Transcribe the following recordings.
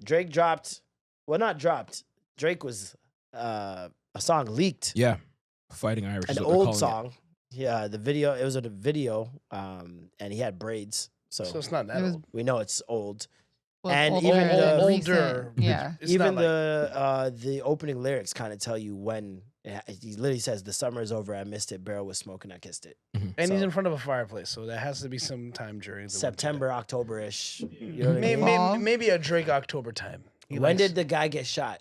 Drake dropped. Well, not dropped. Drake was a song leaked. Yeah, Fighting Irish. An old song. Yeah, the video. It was a video, and he had braids. So it's not that old. We know it's old. Well, And older, even the older. Yeah. It's even not the opening lyrics kind of tell you when. He literally says, "The summer is over. I missed it. Barrel was smoking. I kissed it." and he's in front of a fireplace, so that has to be some time during the September, October-ish. You know what I mean? Maybe a Drake October time. When did the guy get shot?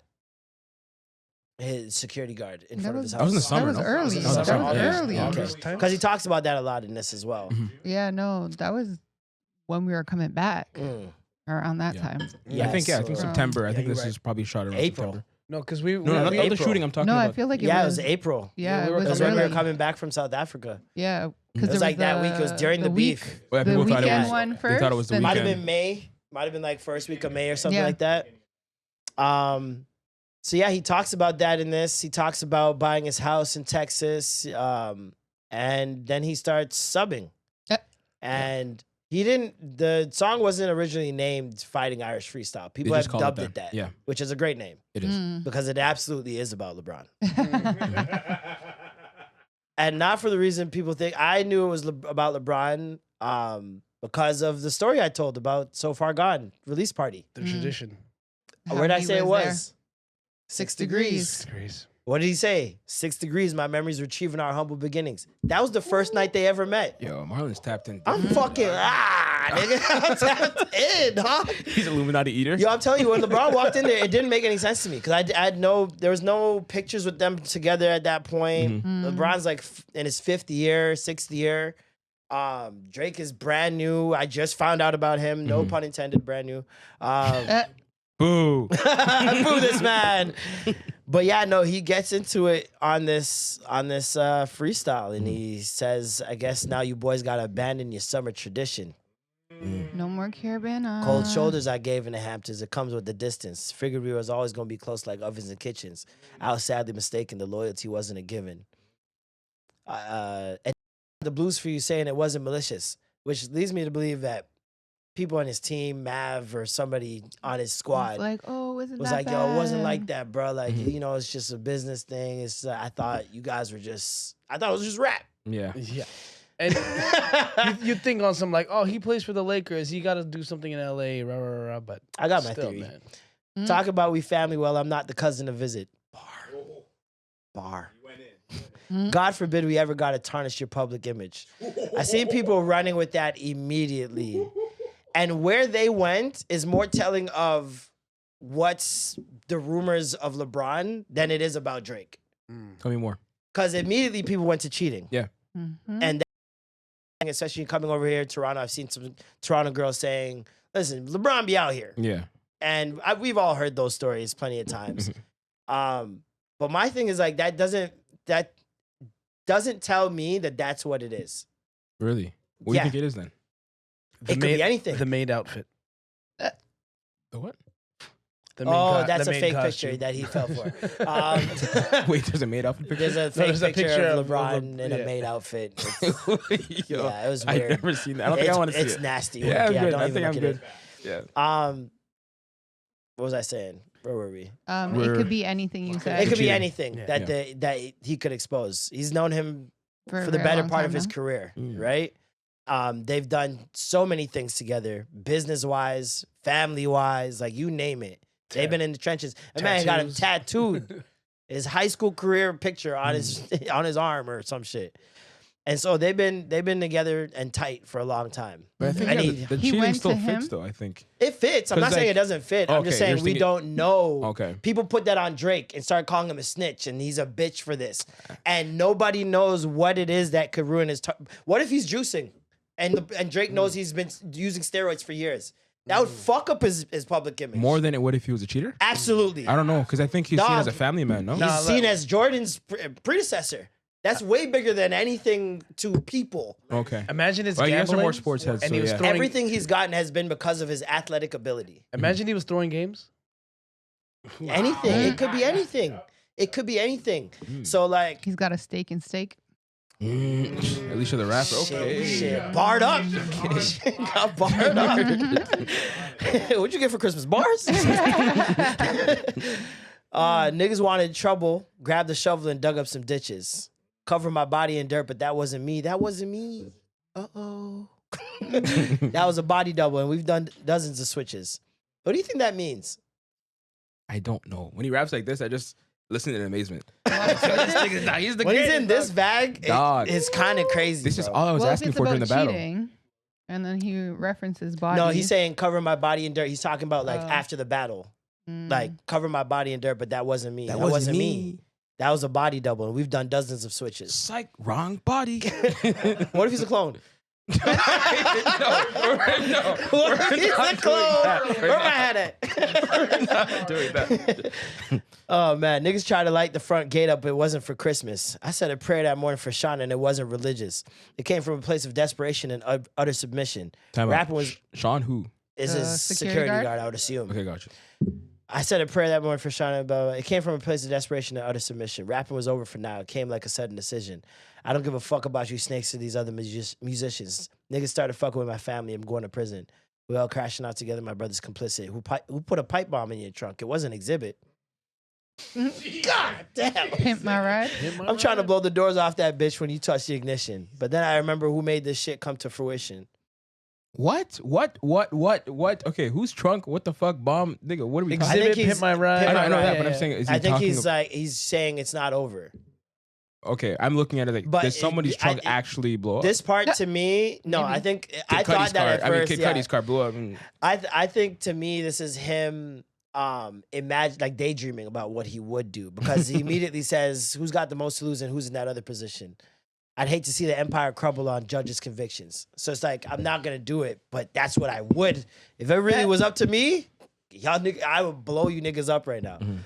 His security guard in front of his house. That was in the summer. That was no? early. That was early. Okay. Because he talks about that a lot in this as well. Yeah, no, that was when we were coming back around that time. Yeah, I think September. I think this right. is probably shot around April. September. No, because No, not the April. shooting I'm talking No, about. I feel like it Yeah, was. it was April. Yeah, Yeah, it we were was It was when we were early. coming back from South Africa. Yeah, It because was like that week. It was during the week, beef. Well, the people thought it weekend was- one they first. thought it was the then- Might have weekend. been May. Might have been like first week of May or something Yeah. like that. So yeah, he talks about that in this. He talks about buying his house in Texas. And then he starts subbing. And he didn't. The song wasn't originally named "Fighting Irish Freestyle." People just have called it dubbed that. it that, Yeah. which is a great name It is. because it absolutely is about LeBron. And not for the reason people think. I knew it was about LeBron because of the story I told about So Far Gone release party. The tradition. Where did I say it was there. was? 6 degrees. Degrees. What did he say? 6 degrees. My memories were achieving our humble beginnings. That was the first night they ever met. Yo, Marlon's tapped in. I'm fucking nigga. I'm tapped in, huh? He's Illuminati eater. Yo, I'm telling you, when LeBron walked in there, it didn't make any sense to me because I had there was no pictures with them together at that point. LeBron's like in his 5th year, 6th year. Drake is brand new. I just found out about him. No pun intended, brand new. Boo. Boo this man. But yeah, no, he gets into it on this freestyle, and he says, "I guess now you boys gotta abandon your summer tradition. No more Carabana. Cold shoulders I gave in the Hamptons. It comes with the distance. Figured we was always gonna be close like ovens and kitchens. I was sadly mistaken. The loyalty wasn't a given. And the blues for you saying it wasn't malicious, which leads me to believe that people on his team, Mav or somebody on his squad, Like, oh, was that like, yo, it wasn't bad? like that, bro. Like, you know, it's just a business thing. It's I thought you guys were I thought it was just rap. Yeah. Yeah. And you think on some like, oh, he plays for the Lakers. He got to do something in LA, rah, rah, rah, but I got my still, theory. man. Talk about we family well. I'm not the cousin to visit. Bar. God forbid we ever got to tarnish your public image. I seen people running with that immediately. And where they went is more telling of what's the rumors of LeBron than it is about Drake. Tell me more. Because immediately people went to cheating. Yeah. And then, especially coming over here to Toronto, I've seen some Toronto girls saying, listen, LeBron be out here. Yeah. And we've all heard those stories plenty of times. But my thing is like, that doesn't tell me that that's what it is. Really? What do you think it is then? It could be anything. The maid outfit. The what? The maid That's the a maid fake costume. picture that he fell for. Wait, there's a maid outfit picture? There's a fake picture of LeBron in a maid outfit. Yo, Yeah, it was weird. I've never seen that. I don't think I want to see it. It's nasty. Yeah, I'm good. don't I even think I'm look good. at Yeah. it. What was I saying? Where were we? It could be anything you said. It could be cheating. anything Yeah. that he could expose. He's known him for for a the very better long part time of his now. career, right? They've done so many things together, business-wise, family-wise, like you name it. They've been in the trenches. A man got him tattooed. His high school career picture on his arm or some shit. And so they've been together and tight for a long time. But I think And the he cheating went still to him? fits, though, I think. It fits. I'm not 'Cause, saying like- it doesn't fit. I'm just Okay, saying you're we thinking- don't know. Okay. People put that on Drake and start calling him a snitch and he's a bitch for this. And nobody knows what it is that could ruin his what if he's juicing and Drake knows he's been using steroids for years? That would fuck up his public image. More than it would if he was a cheater? Absolutely. I don't know, because I think he's seen Dog. as a family man, no? He's seen as Jordan's predecessor. That's way bigger than anything to people. Okay. Imagine it's Well, you guys are gambling. more sports heads, and so he was yeah. throwing, Everything he's gotten has been because of his athletic ability. Imagine he was throwing games. Anything. It could be anything. It could be anything. So like, He's got a steak and steak. Alicia the rapper. Okay. Shit. Barred up. Shit got barred up. What'd you get for Christmas? Bars? Niggas wanted trouble, grabbed a shovel and dug up some ditches. Covered my body in dirt, but that wasn't me. That wasn't me. Uh-oh. That was a body double, and we've done dozens of switches. What do you think that means? I don't know. When he raps like this, I just listen in amazement. He's the When he's in this bag, it's kind of crazy. This is bro. all I was Well, if asking it's for during the about battle. cheating, and then he references body. No, he's saying cover my body in dirt. He's talking about like Oh. after the battle. Like cover my body in dirt, but that wasn't me. That That wasn't me. me. That was a body double, and we've done dozens of switches. Psych, wrong body. What if he's a clone? no. What if he's a clone? Where my hat at? We're not doing that. Oh man, niggas tried to light the front gate up, but it wasn't for Christmas. I said a prayer that morning for Sean, and it wasn't religious. It came from a place of desperation and utter submission. Time out. Rapping was Sean who? is The his security security guard? guard, I would assume. Okay, gotcha. I said a prayer that morning for Sean, and blah, blah. It came from a place of desperation and utter submission. Rapping was over for now. It came like a sudden decision. I don't give a fuck about you snakes to these other musicians. Niggas started fucking with my family. I'm going to prison. We all crashing out together. My brother's complicit. Who put a pipe bomb in your trunk? It wasn't Exhibit. God damn. Pimp my ride. I'm trying to blow the doors off that bitch when you touch the ignition. But then I remember who made this shit come to fruition. What? Okay, whose trunk? What the fuck? Bomb? Nigga, what are we talking think Exhibit, he's- Pimp My Ride. I know that, yeah, but I'm yeah. saying, is he I think talking he's like he's saying it's not over. okay, I'm looking at it like, But did somebody's I- trunk actually blow up? This part to me, no, Maybe. I think Kid I thought Cudi's that car. at I mean, first. Kid Yeah. Cudi's car blew up. I think to me this is him imagine like daydreaming about what he would do because he immediately says who's got the most to lose and who's in that other position. I'd hate to see the empire crumble on judges' convictions. So it's like I'm not gonna do it, but that's what I would. If it really was up to me, y'all niggas, I would blow you niggas up right now. Mhm.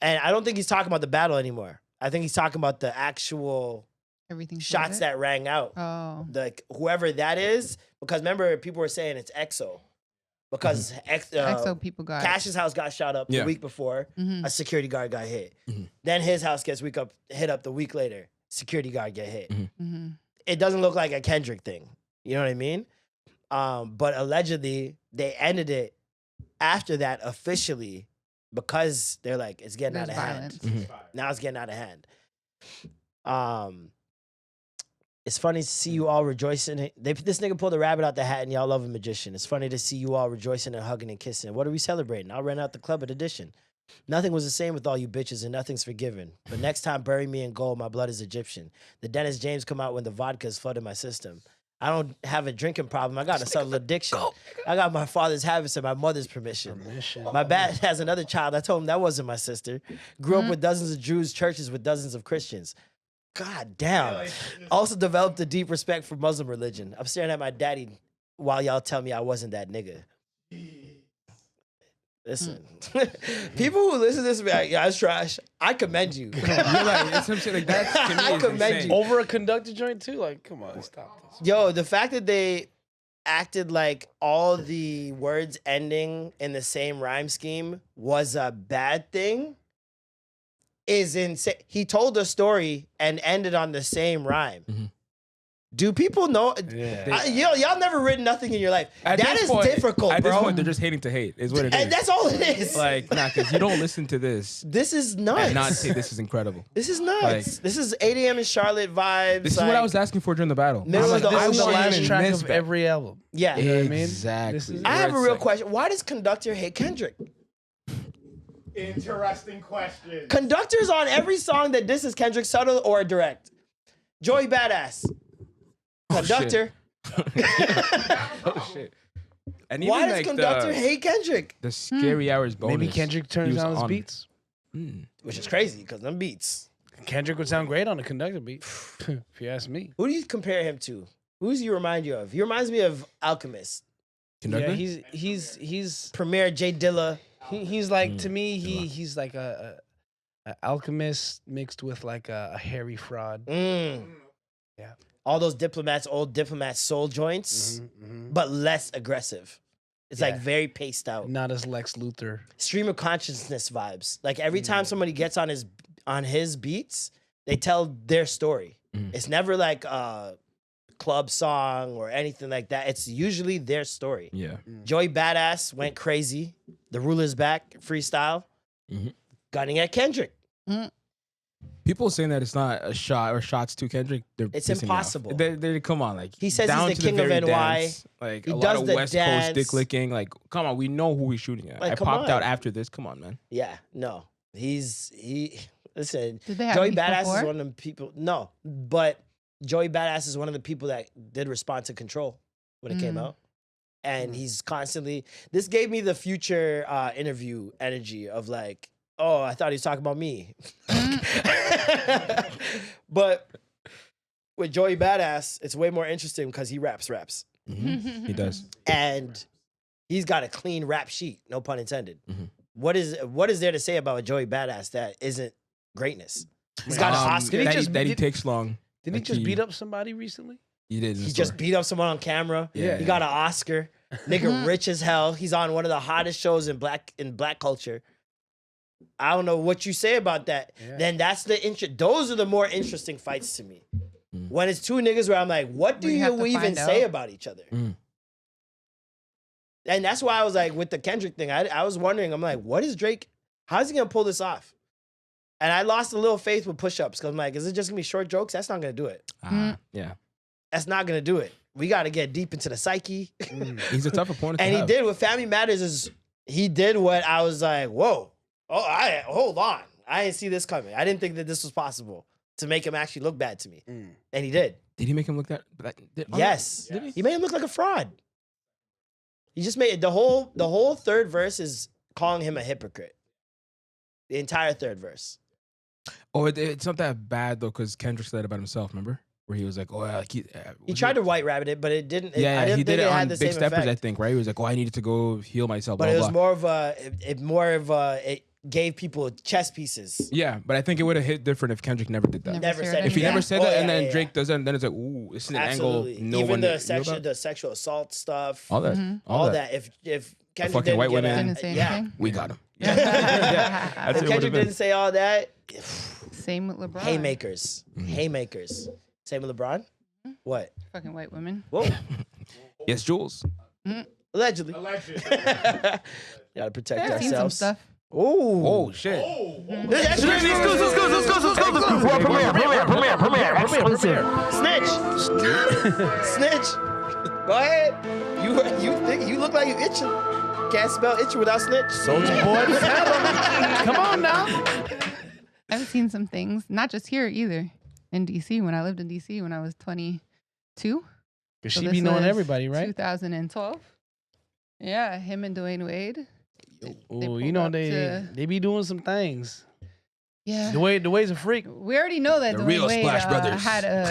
And I don't think he's talking about the battle anymore. I think he's talking about the actual Everything. shots that rang out. Oh. Like whoever that is, because remember people were saying it's EXO, because EXO people got. Cash's house got shot up the Yeah. week before. Mhm. A security guard got hit. Mhm. Then his house gets hit up the week later. Security guard get hit. Mm-hmm. It doesn't look like a Kendrick thing. You know what I mean? But allegedly they ended it after that officially because they're like it's getting There's out of violence. hand. Now it's getting out of hand. It's funny to see you all rejoicing. This nigga pulled a rabbit out the hat and y'all love a magician. It's funny to see you all rejoicing and hugging and kissing. What are we celebrating? I'll rent out the club at Edition. Nothing was the same with all you bitches and nothing's forgiven. But next time, bury me in gold. My blood is Egyptian. The Dennis James come out when the vodka is flooding my system. I don't have a drinking problem. I got a subtle addiction. I got my father's habits and my mother's permission. My dad has another child. I told him that wasn't my sister. Grew up with dozens of Jews, churches with dozens of Christians. God damn. Also developed a deep respect for Muslim religion. I'm staring at my daddy while y'all tell me I wasn't that nigga. Listen, people who listen to this be like, yeah, it's trash. I commend you. You're like, that's what I'm saying. Like, that's to me I is commend insane. you. Over a conductor joint too? Like, come on, stop this. Yo, the fact that they acted like all the words ending in the same rhyme scheme was a bad thing is insane. He told a story and ended on the same rhyme. Mhm. Do people know? Yeah. Y'all never written nothing in your life. At That this is point- difficult, At bro. this point, they're just hating to hate. Is what it And is. that's all it is. Like, nah, because you don't listen to this This is nuts. and not say this is incredible. This is nuts. Like- This is 8 a.m. in Charlotte vibes. This is what I was asking for during the battle. Middle I'm of the I This is the ocean. want last him in track this of back. every album. Yeah. You know what I mean? Exactly. This is- I have a Where real it's question. Why does Conductor hate Kendrick? Interesting question. Conductor's on every song that this is Kendrick, subtle or direct. Joey Badass. Conductor. Oh shit! And Why even, does like, Conductor hate Kendrick? the scary hours bonus? Maybe Kendrick he turns was down his on- beats. Which is crazy because them beats. Kendrick would sound great on a conductor beat, if you ask me. Who do you compare him to? Who does he remind you of? He reminds me of Alchemist. Conductor? Yeah, he's Premier J Dilla. he's like to me he's like a alchemist mixed with like a hairy fraud. Mm. Yeah. All those diplomats, old diplomats, soul joints, but less aggressive. It's like Yeah. very paced out. Not as Lex Luthor. Stream of consciousness vibes. Like every time somebody gets on his beats, they tell their story. It's never like a club song or anything like that. It's usually their story. Yeah. Joey Badass went crazy. The Ruler's Back freestyle. Gunning at Kendrick. People saying that it's not a shot or shots to Kendrick. It's pissing me off. impossible. They come on, like He says down he's the to king of very NY. dance, like He a does lot of the West dance. Coast dick licking. Like, come on, we know who he's shooting at. Like, I come popped out on. after this. Come on, man. Yeah, no. Listen, Did they have Joey beef Badass before? is one of them people. No, but Joey Badass is one of the people that did respond to Control when it came out. And he's constantly, this gave me the Future interview energy of like, oh, I thought he was talking about me. But with Joey Badass, it's way more interesting because he raps. He does. And he's got a clean rap sheet, no pun intended. What is there to say about Joey Badass that isn't greatness? He's got an Oscar. He takes long. Didn't he just beat up somebody recently? He did. He just beat up someone on camera. Yeah. He got an Oscar. Nigga rich as hell. He's on one of the hottest shows in black culture. I don't know what you say about that. Yeah. Then that's those are the more interesting fights to me. When it's two niggas where I'm like, what do We have you to even find say out. about each other? And that's why I was like, with the Kendrick thing, I was wondering, I'm like, what is Drake? How's he gonna pull this off? And I lost a little faith with push-ups because I'm like, is it just gonna be short jokes? That's not gonna do it. Yeah. That's not gonna do it. We gotta get deep into the psyche. He's a tough opponent. And to he have. did what Family Matters is. He did what I was like, whoa. Oh, hold on. I didn't see this coming. I didn't think that this was possible to make him actually look bad to me. And he did. Did he make him look that? Yes. Did he? He made him look like a fraud. He just made the whole third verse is calling him a hypocrite. The entire third verse. Oh, it's not that bad though, because Kendrick said that about himself. Remember, where he was like, "Oh, like He tried to white rabbit it, but it didn't. Yeah, I didn't he think did it had on the Big same Steppers, effect. I think. Right? He was like, "Oh, I needed to go heal myself." But blah, it was blah. more of a. It gave people chess pieces. Yeah, but I think it would have hit different if Kendrick never did that. Never said If he Yeah. never said Oh, that, yeah, and then yeah, Drake yeah. does that, and then it's like, ooh, it's an Absolutely. angle. No Even one the knew about. the sexual assault stuff. All that, All that. If Kendrick fucking didn't white get women. Didn't say yeah. anything. we got him. If That's it. Kendrick didn't say all that, Same with LeBron. haymakers. Same with LeBron. What? Fucking white women. Whoa. Yes, Jules. Allegedly. Gotta protect I've seen some ourselves. stuff. Ooh. Oh shit. Snitch. Snitch. Go ahead. You look like you itching. Can't spell itching without snitch. Soldier Boy, come on now. I've seen some things, not just here either. In DC, when I lived in DC when I was 22. Cause So she this be knowing was everybody, right? 2012. Yeah, him and Dwayne Wade. They Oh, pulled you know up to- they be doing some things. Yeah. The way's a freak. We already know that The Dwayne real Wade Splash Brothers. had a.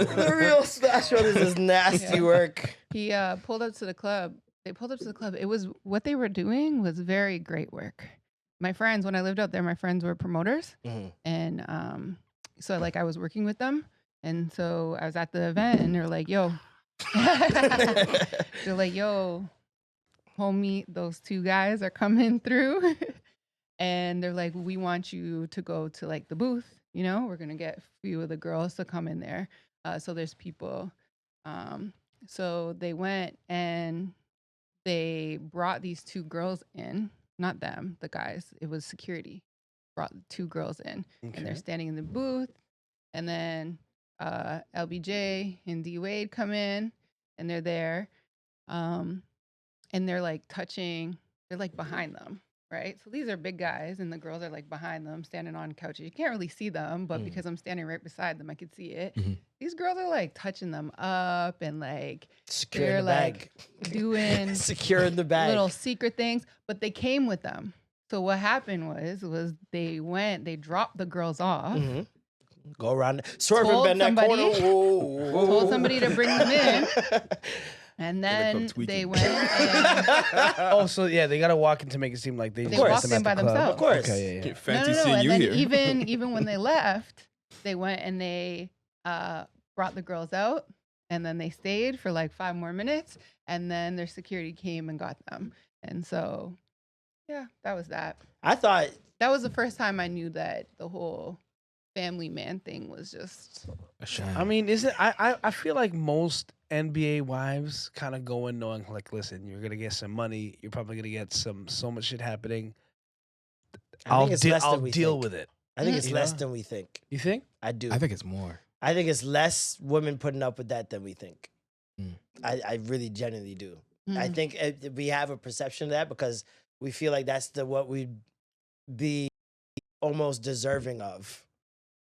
The real Splash Brothers is nasty work. He pulled up to the club. They pulled up to the club. It was what they were doing was very great work. My friends, when I lived out there, my friends were promoters, and so like I was working with them, and so I was at the event, and they're like, "Yo," they're like, "Yo, homie, those two guys are coming through." And they're like, we want you to go to like the booth. You know, we're going to get a few of the girls to come in there. So there's people. So they went and they brought these two girls in, not them, the guys. It was security. Brought the two girls in and they're standing in the booth. And then LBJ and D Wade come in and they're there. And they're like touching, they're like behind them. Right. So these are big guys and the girls are like behind them standing on couches. You can't really see them, but because I'm standing right beside them, I could see it. These girls are like touching them up and like Securing they're the bag. like doing Securing the bag. little secret things, but they came with them. So what happened was they dropped the girls off, Go around, swerve and Told bend that somebody- corner. Whoa. told somebody to bring them in, and then tweaking. they went and Oh, so yeah, they gotta walk in to make it seem like they just course. met them walked in at the by club. themselves. Of course. Okay, yeah. Fancy no. seeing And you then here. even when they left, they went and they brought the girls out, and then they stayed for like 5 more minutes, and then their security came and got them. And so, yeah, that was that. I thought That was the first time I knew that the whole family man thing was just. A shame. I mean, is it? I feel like most NBA wives kind of go in knowing like, listen, you're gonna get some money. You're probably gonna get so much shit happening. I think it's less I'll than we deal think. with it. I think it's You less know? than we think. You think? I do. I think it's more. I think it's less women putting up with that than we think. Mm. I really genuinely do. I Mm. think we have a perception of that because we feel like that's what we'd be almost deserving of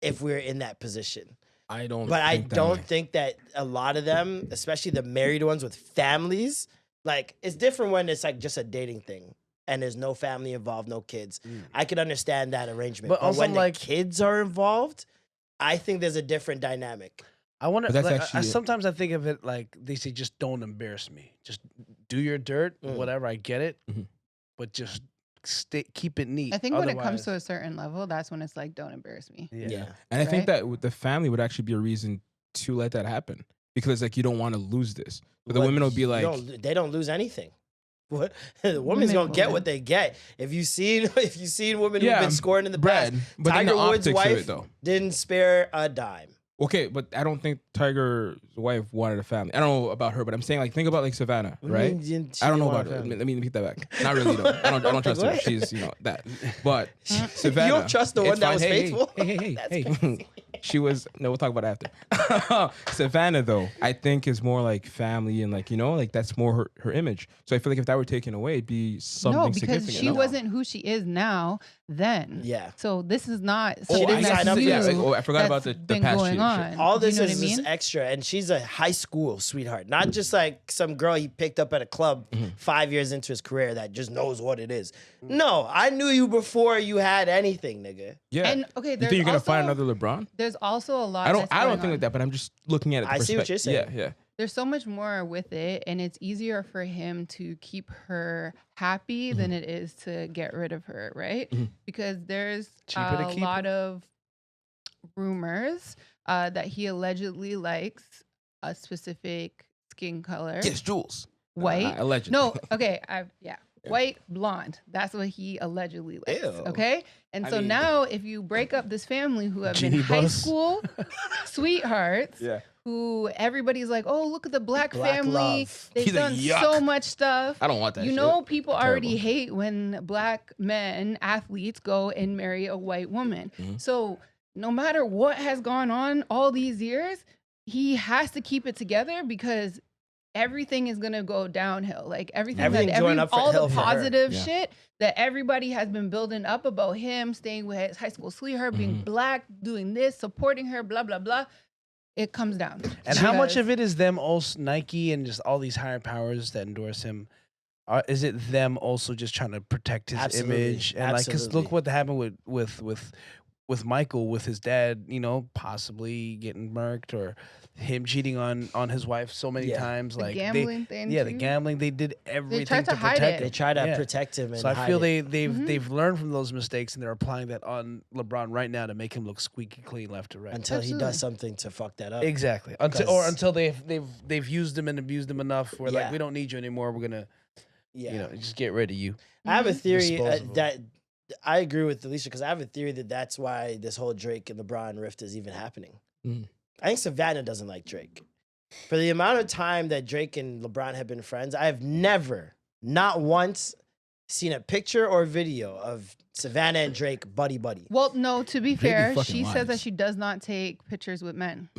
if we're in that position. I don't. But I think that don't way. think that a lot of them, especially the married ones with families, like it's different when it's like just a dating thing and there's no family involved, no kids. I could understand that arrangement. But But also, when the like- kids are involved, I think there's a different dynamic. I wonder. But that's Like, actually- sometimes I think of it like they say, just don't embarrass me. Just do your dirt, whatever. I get it, Mhm. but just keep it neat. I think when it comes to Otherwise- a certain level, that's when it's like, don't embarrass me. yeah. And I think Right? that with the family would actually be a reason to let that happen because like you don't want to lose this. But the What- women will be you like, they don't lose anything. What the women's gonna get what they get. If you've seen women who've Yeah, been scoring in the bread. past, But then Tiger the Woods' optics of wife it, though. didn't spare a dime. Okay, but I don't think Tiger's wife wanted a family. I don't know about her, but I'm saying like think about like Savannah, What do you right? mean she I don't didn't know want about a her. family? Let me repeat that back. Not really though. I don't trust her. What? She's that. But Savannah, You don't trust the it's one that fine. was Hey, faithful? Hey. That's crazy. She was no. We'll talk about it after. Savannah though, I think is more like family and like like that's more her image. So I feel like if that were taken away, it'd be something No, because significant. she no? wasn't who she is now then. Yeah. So this is not She something didn't that's sign up for new. that. I forgot about that's the been past going shit. on. All Do you this know is what I just mean? extra, and she's a high school sweetheart, not just like some girl he picked up at a club 5 years into his career that just knows what it is. No, I knew you before you had anything, nigga. Yeah. And okay, you there's think you're gonna find also- another LeBron? There's also a lot. I that's don't going think on. like that, but I'm just looking at it. I see what you're saying. Yeah. There's so much more with it, and it's easier for him to keep her happy than it is to get rid of her, right? Because there's Cheaper to a keep lot her? of rumors that he allegedly likes a specific skin color, Yes, Jules. white. Allegedly. No, okay, white, blonde. That's what he allegedly likes. Ew. Okay, and I so mean- now if you break up this family who have been Genie high bus. school sweethearts, Yeah. who everybody's like, oh, look at the black Black family. love. They've He's like, done "Yuck." so much stuff. I don't want that. You shit. know, people already Terrible. hate when black men, athletes, go and marry a white woman. Mhm. So no matter what has gone on all these years, he has to keep it together because everything is gonna go downhill. Like Everything's that going up for all hill the for her. positive Yeah. shit that everybody has been building up about him staying with his high school sweetheart, being Mhm. black, doing this, supporting her, blah blah blah. It comes down. And how much of it is them also Nike and just all these higher powers that endorse him? Is it them also just trying to protect his Absolutely. image and like because look Absolutely. what happened with Michael with his dad, possibly getting murked or him cheating on his wife so many Yeah. times. The Like gambling thing? the too? gambling. They did everything tried to hide protect it. They try to Yeah. protect him. And So I hide feel it. they've learned from those mistakes and they're applying that on LeBron right now to make him look squeaky clean left to right. until he Absolutely. does something to fuck that up. Exactly. Until they've used him and abused him enough where Yeah. like we don't need you anymore. We're gonna Yeah. just get rid of you. I have a Mhm. theory Dispose of that I agree with Alicia because I have a theory that that's why this whole Drake and LeBron rift is even happening. Mm. I think Savannah doesn't like Drake. For the amount of time that Drake and LeBron have been friends, I have never, not once, seen a picture or video of Savannah and Drake buddy buddy. Well, no, to be Drake be fair, fucking she says that lies. she does not take pictures with men.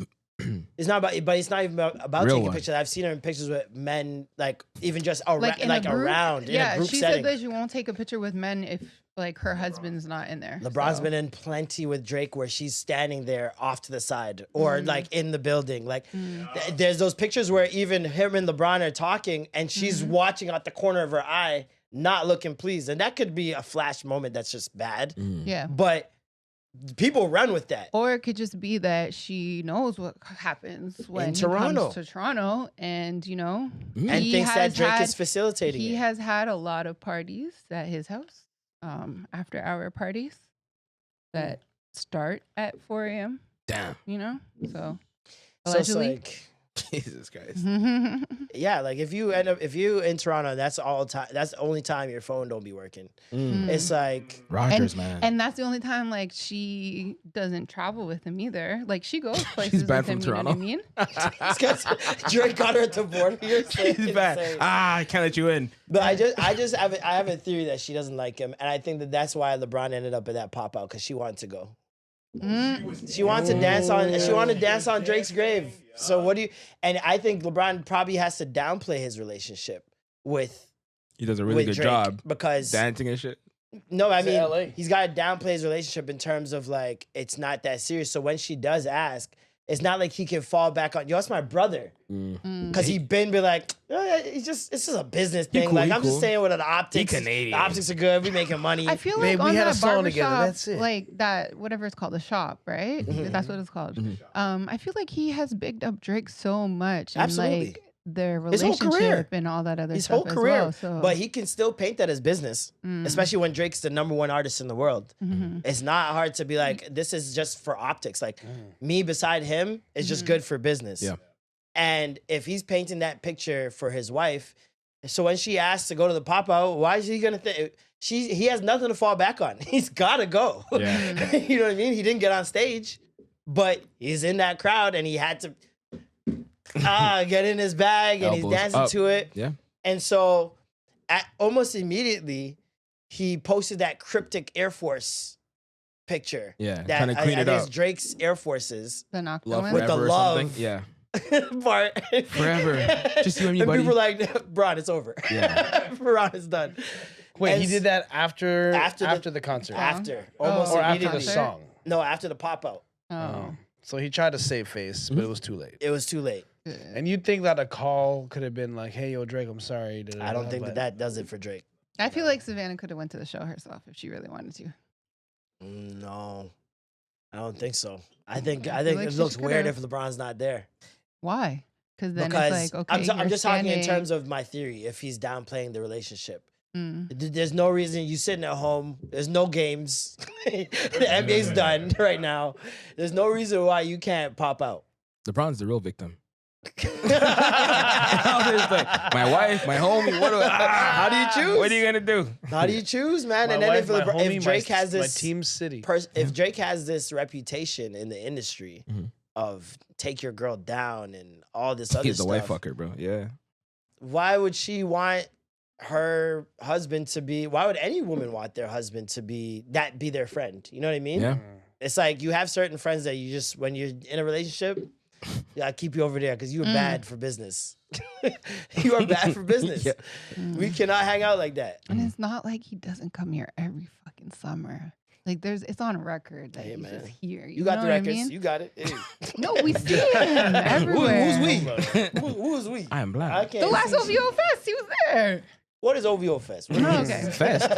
It's not about, but it's not even about Real taking one. pictures. I've seen her in pictures with men, like even just around, Like in a group? around Yeah, in a group she setting. said that she won't take a picture with men if like her husband's not in there. LeBron's so. been in plenty with Drake where she's standing there off to the side or like in the building. Like there's those pictures where even him and LeBron are talking and she's watching out the corner of her eye, not looking pleased. And that could be a flash moment that's just bad. Yeah. But people run with that. Or it could just be that she knows what happens when he Toronto. comes to Toronto, and And he thinks that has Drake had- is facilitating he it. has had a lot of parties at his house, after hour parties that start at 4 a.m. Damn. So So it's allegedly, like, Jesus Christ. Yeah, like if you in Toronto, that's all time. That's the only time your phone don't be working. It's like Rogers, man. And that's the only time like she doesn't travel with him either. Like she goes places banned with him. from You know what I Toronto. mean? because Drake got her at the border. He's bad. I can't let you in. But I have a theory that she doesn't like him, and I think that's why LeBron ended up at that pop out because she wanted to go. She wanted to dance on. She wanted to dance on Drake's grave. So what do you? And I think LeBron probably has to downplay his relationship with. He does a really with good Drake job because dancing and shit. No, I mean LA. he's got to downplay his relationship in terms of like it's not that serious. So when she does ask, it's not like he can fall back on. Yo, that's my brother, because he been be like, oh, yeah, it's just a business thing. cool, like he I'm just cool. saying with the optics. He Canadian. The optics are good. We making money. I feel Babe, like we on had a that song together, barbershop, that's it. like that, whatever it's called, the shop, right? That's what it's called. I feel like he has bigged up Drake so much, and Absolutely. like their His whole career. relationship and all that other his stuff whole as career. well. So, But he can still paint that as business, especially when Drake's the #1 artist in the world. It's not hard to be like, this is just for optics. Like me beside him is just good for business. Yeah. And if he's painting that picture for his wife, so when she asks to go to the pop out, why is he gonna think he has nothing to fall back on? He's gotta go. Yeah. You know what I mean? He didn't get on stage, but he's in that crowd and he had to get in his bag and Elbows he's dancing up. to it. Yeah. And so almost immediately, he posted that cryptic Air Force picture. Yeah, That trying to clean I it guess up. Drake's Air Forces the Nocta Love one? With the forever or love. something. Yeah. part. Forever. Just you and me, And buddy. people were like, Bron, it's over. Yeah. Bron, it's done. Wait, And he did that after after the concert, After. Oh. Almost or after the immediately. song. No, after the pop out. Oh. So he tried to save face, but it was too late. It was too late. And you'd think that a call could have been like, "Hey, yo, Drake, I'm sorry." I don't think but that does it for Drake. I feel like Savannah could have went to the show herself if she really wanted to. No, I don't think so. I think I I feel think like it she looks weird could've. if LeBron's not there. Why? Because then Because it's like, okay, I'm just talking in standing- terms of my theory. If he's downplaying the relationship, Mm. there's no reason you sitting at home. There's no games. The NBA's done right now. There's no reason why you can't pop out. LeBron's the real victim. It's like, my wife, my homie. How do you choose? What are you gonna do? How do you choose, man? My And then wife, my homie, if Drake my, has my this team city. if Drake has this reputation in the industry Mhm. of take your girl down and all this other He's the stuff, wife fucker, bro. Yeah. why would she want her husband to be? Why would any woman want their husband to be their friend? You know what I mean? Yeah. It's like you have certain friends that you just when you're in a relationship, I keep you over there because you are bad for business. You are bad for business. Yeah. We cannot hang out like that. And it's not like he doesn't come here every fucking summer. Like it's on record that Hey, he's man. just here. You got know the what I records. mean? You got it. Hey. No, we see him everywhere. Who's we? Who's we? I am black. I can't The last see shit. OVO Fest, he was there. What is OVO Fest? What Oh, is okay. Fest.